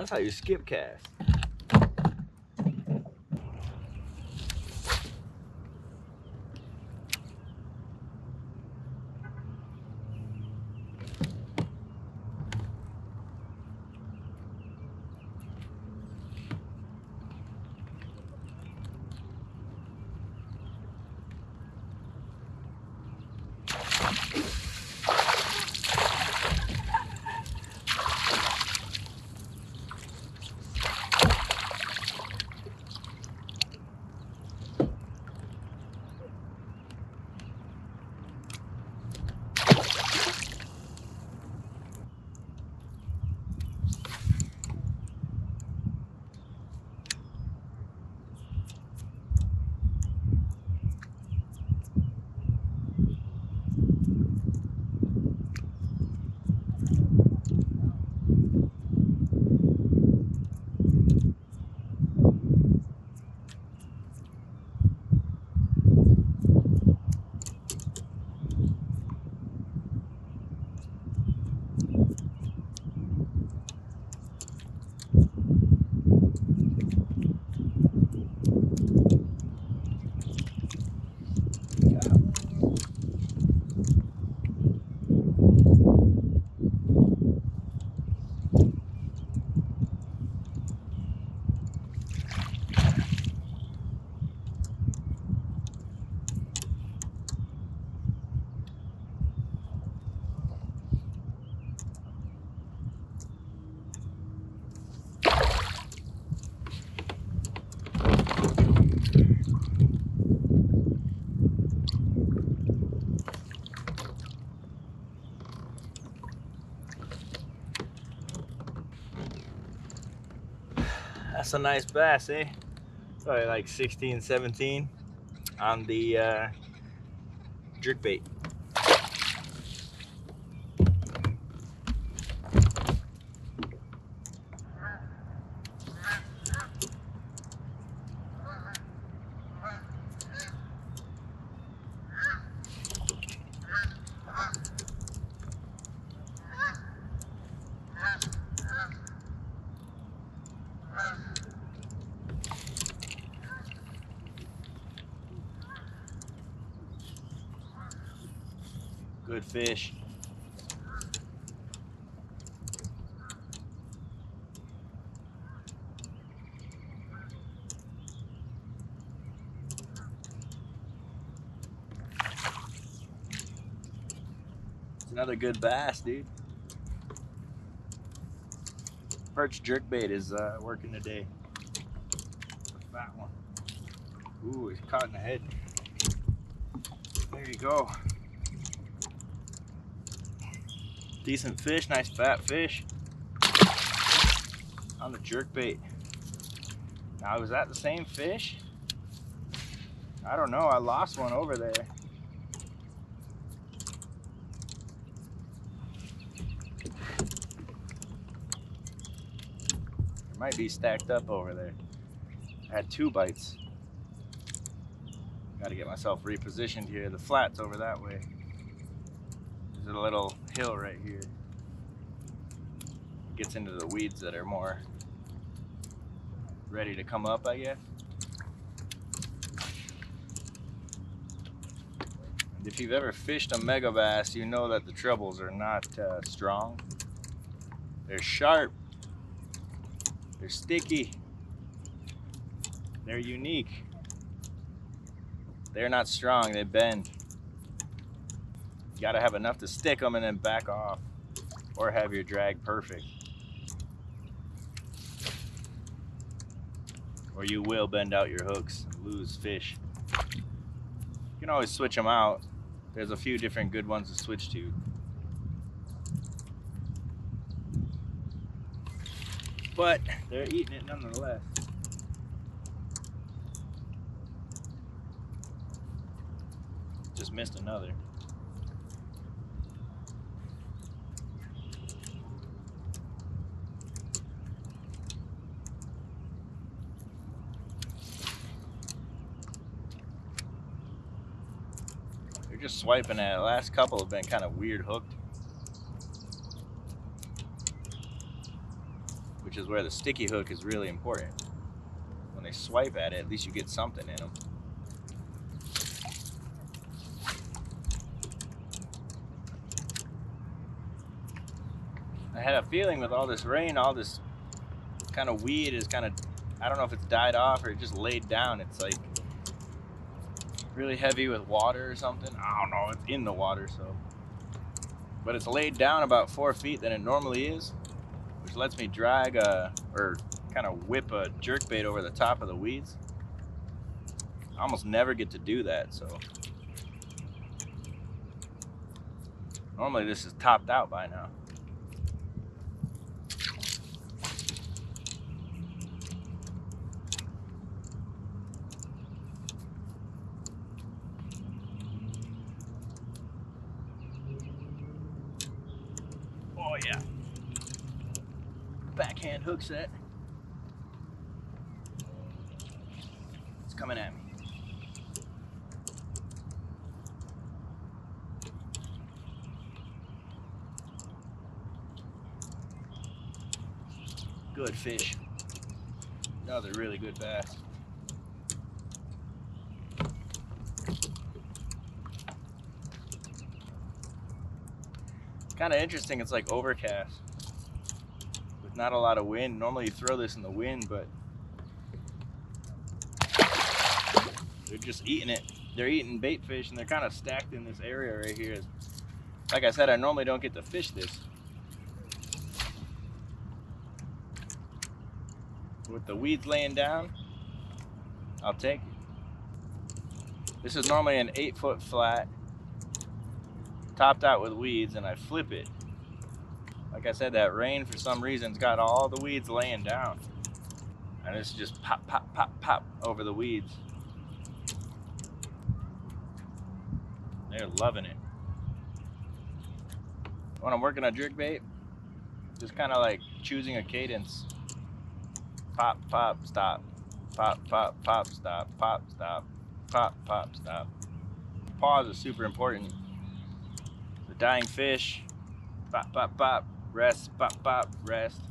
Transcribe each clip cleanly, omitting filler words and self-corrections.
That's how you skip cast. That's a nice bass, eh? Probably like 16, 17 on the jerk bait. Good fish. It's another good bass, dude. Perch jerkbait is working today. Fat one. Ooh, he's caught in the head. There you go. Decent fish, nice fat fish on the jerkbait. Now, was that the same fish? I don't know. I lost one over there. It might be stacked up over there. I had 2 bites. Got to get myself repositioned here. The flat's over that way. There's a little hill right here. It gets into the weeds that are more ready to come up, I guess. And if you've ever fished a mega bass, you know that the trebles are not strong. They're sharp. They're sticky. They're unique. They're not strong, they bend. You gotta have enough to stick them and then back off, or have your drag perfect. Or you will bend out your hooks and lose fish. You can always switch them out. There's a few different good ones to switch to. But they're eating it nonetheless. Just missed another. They're just swiping at it. The last couple have been kind of weird hooked, which which is where the sticky hook is really important. When they swipe at it, at least you get something in them. I had a feeling with all this rain, all this kind of weed is kind of, I don't know if it's died off or it just laid down. It's like really heavy with water or something. I don't know, it's in the water, so. But it's laid down about 4 feet than it normally is, which lets me drag or kind of whip a jerkbait over the top of the weeds. I almost never get to do that, so. Normally this is topped out by now. Oh yeah. Backhand hook set. It's coming at me. Good fish. Another really good bass. Kind of interesting, it's like overcast with not a lot of wind. Normally you throw this in the wind, but they're just eating it. They're eating bait fish and they're kind of stacked in this area right here. Like I said, I normally don't get to fish this. With the weeds laying down, I'll take it. This is normally an 8-foot flat, topped out with weeds, and I flip it. Like I said, that rain for some reason's got all the weeds laying down. And it's just pop, pop, pop, pop over the weeds. They're loving it. When I'm working a jerkbait, just kind of like choosing a cadence. Pop, pop, stop. Pop, pop, pop, stop. Pop, stop. Pop, pop, stop. Pause is super important. The dying fish. Pop, pop, pop. Rest, pop, pop, rest.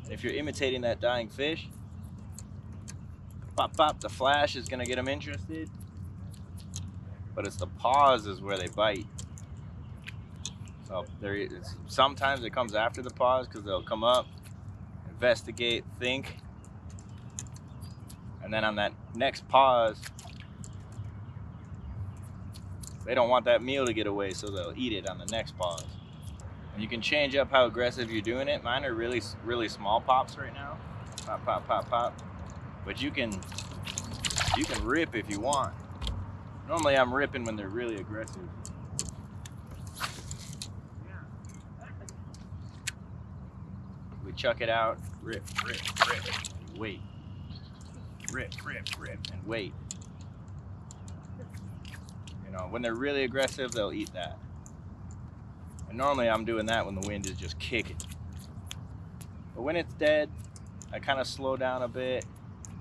And if you're imitating that dying fish, pop, pop, the flash is gonna get them interested. But it's the pause is where they bite. So sometimes it comes after the pause because they'll come up, investigate, think, and then on that next pause, they don't want that meal to get away, so they'll eat it on the next pause. And you can change up how aggressive you're doing it. Mine are really, really small pops right now. Pop, pop, pop, pop. But you can rip if you want. Normally I'm ripping when they're really aggressive. We chuck it out, rip, rip, rip, wait. Rip, rip, rip, and wait. You know, when they're really aggressive, they'll eat that. And normally I'm doing that when the wind is just kicking. But when it's dead, I kind of slow down a bit.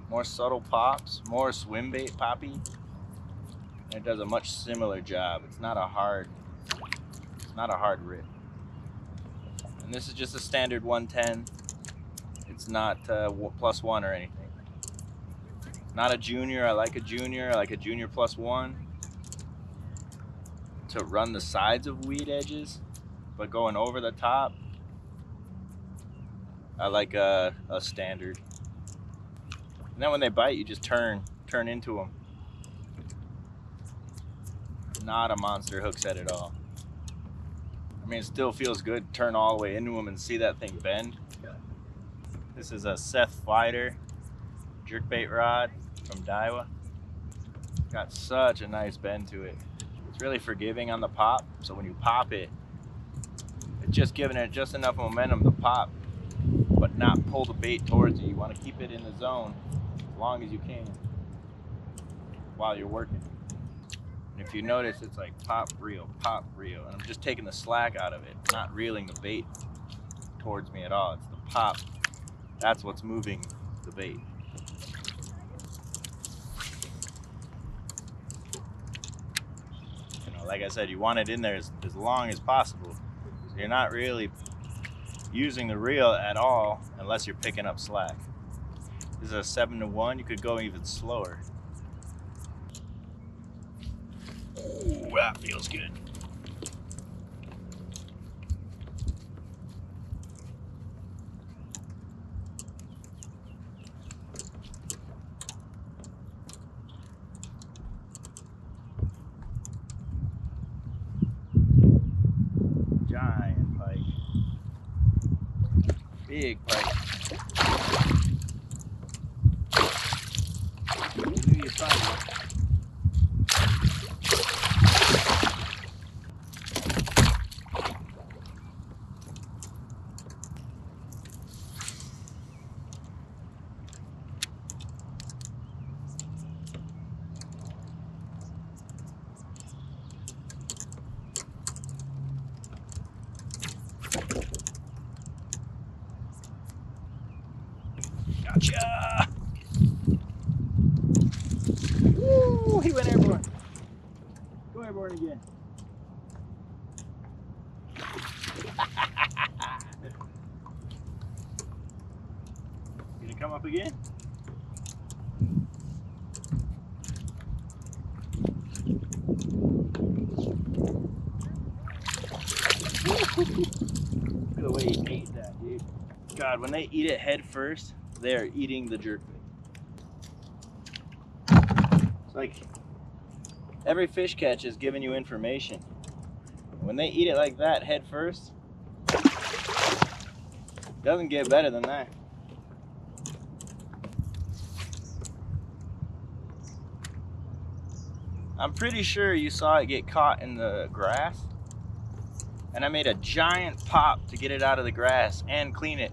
More subtle pops, more swim bait poppy. And it does a much similar job. It's not a hard rip. And this is just a standard 110. It's not +1 or anything. Not a junior. I like a junior. I like a junior +1 to run the sides of weed edges, but going over the top, I like a standard. And then when they bite, you just turn into them. Not a monster hook set at all. I mean, it still feels good to turn all the way into them and see that thing bend. This is a Seth Fighter jerkbait rod from Daiwa. Got such a nice bend to it. It's really forgiving on the pop, so when you pop it, it's just giving it just enough momentum to pop, but not pull the bait towards you. You want to keep it in the zone as long as you can while you're working. And if you notice, it's like pop, reel, and I'm just taking the slack out of it, not reeling the bait towards me at all. It's the pop. That's what's moving the bait. You know, like I said, you want it in there as long as possible. You're not really using the reel at all unless you're picking up slack. This is a 7-to-1. You could go even slower. Ooh, that feels good. Giant pike. Big pike. You knew you'd find one. Gotcha! Woo! He went airborne. Go airborne again. Gonna come up again? Look at the way he ate that, dude. God, when they eat it head first, they're eating the jerkbait. It's like every fish catch is giving you information. When they eat it like that head first, doesn't get better than that. I'm pretty sure you saw it get caught in the grass, and I made a giant pop to get it out of the grass and clean it.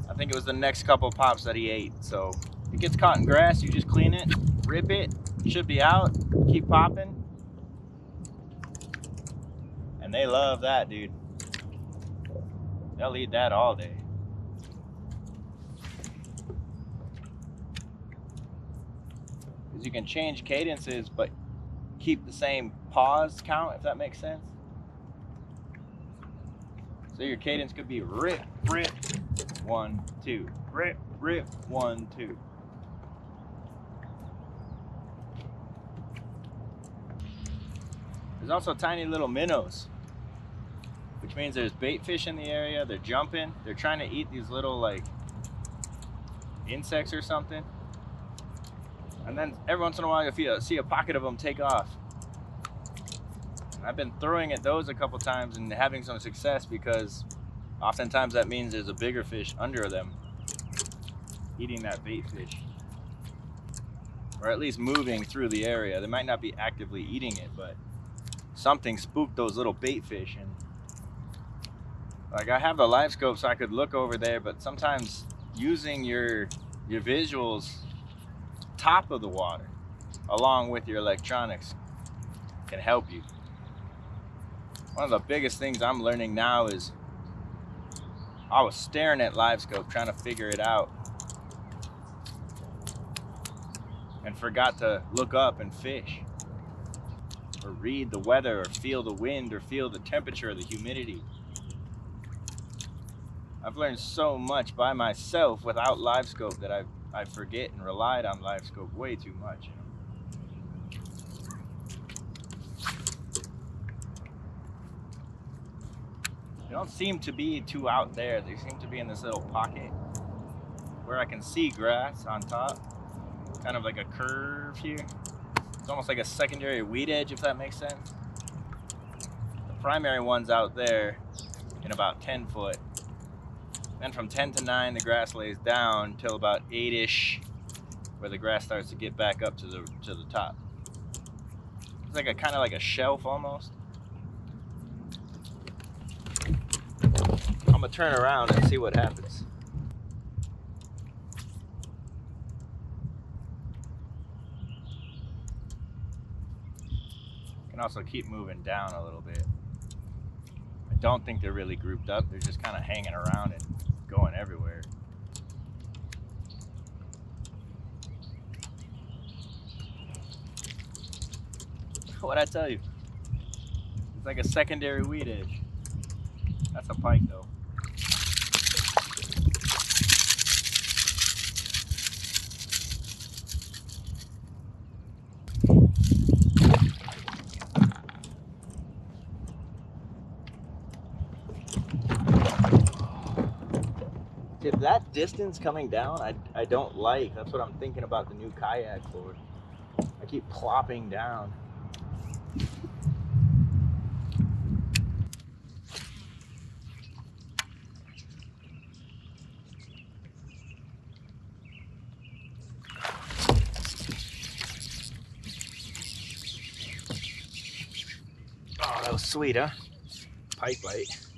I think it was the next couple pops that he ate. So if it gets caught in grass, you just clean it, rip it, should be out, keep popping. And they love that, dude. They'll eat that all day. Because you can change cadences, but keep the same pause count, if that makes sense. So your cadence could be rip, rip, 1, 2, rip, rip, 1, 2. There's also tiny little minnows, which means there's bait fish in the area. They're jumping. They're trying to eat these little like insects or something. And then every once in a while you'll see a pocket of them take off. And I've been throwing at those a couple times and having some success, because oftentimes that means there's a bigger fish under them eating that bait fish. Or at least moving through the area. They might not be actively eating it, but something spooked those little bait fish. And like, I have the live scope so I could look over there, but sometimes using your visuals top of the water along with your electronics can help you. One of the biggest things I'm learning now is I was staring at live scope trying to figure it out and forgot to look up and fish or read the weather or feel the wind or feel the temperature or the humidity. I've learned so much by myself without live scope that I forget and relied on live scope way too much. They don't seem to be too out there. They seem to be in this little pocket where I can see grass on top, kind of like a curve here. It's almost like a secondary weed edge, if that makes sense. The primary one's out there in about 10 foot. Then from 10 to 9, the grass lays down till about 8-ish, where the grass starts to get back up to the top. It's like kind of like a shelf almost. I'm gonna turn around and see what happens. You can also keep moving down a little bit. I don't think they're really grouped up. They're just kind of hanging around and going everywhere. What'd I tell you? It's like a secondary weed edge. That's a pike though. If that distance coming down, I don't like. That's what I'm thinking about the new kayak for. I keep plopping down. Oh, that was sweet, huh? Pike bite.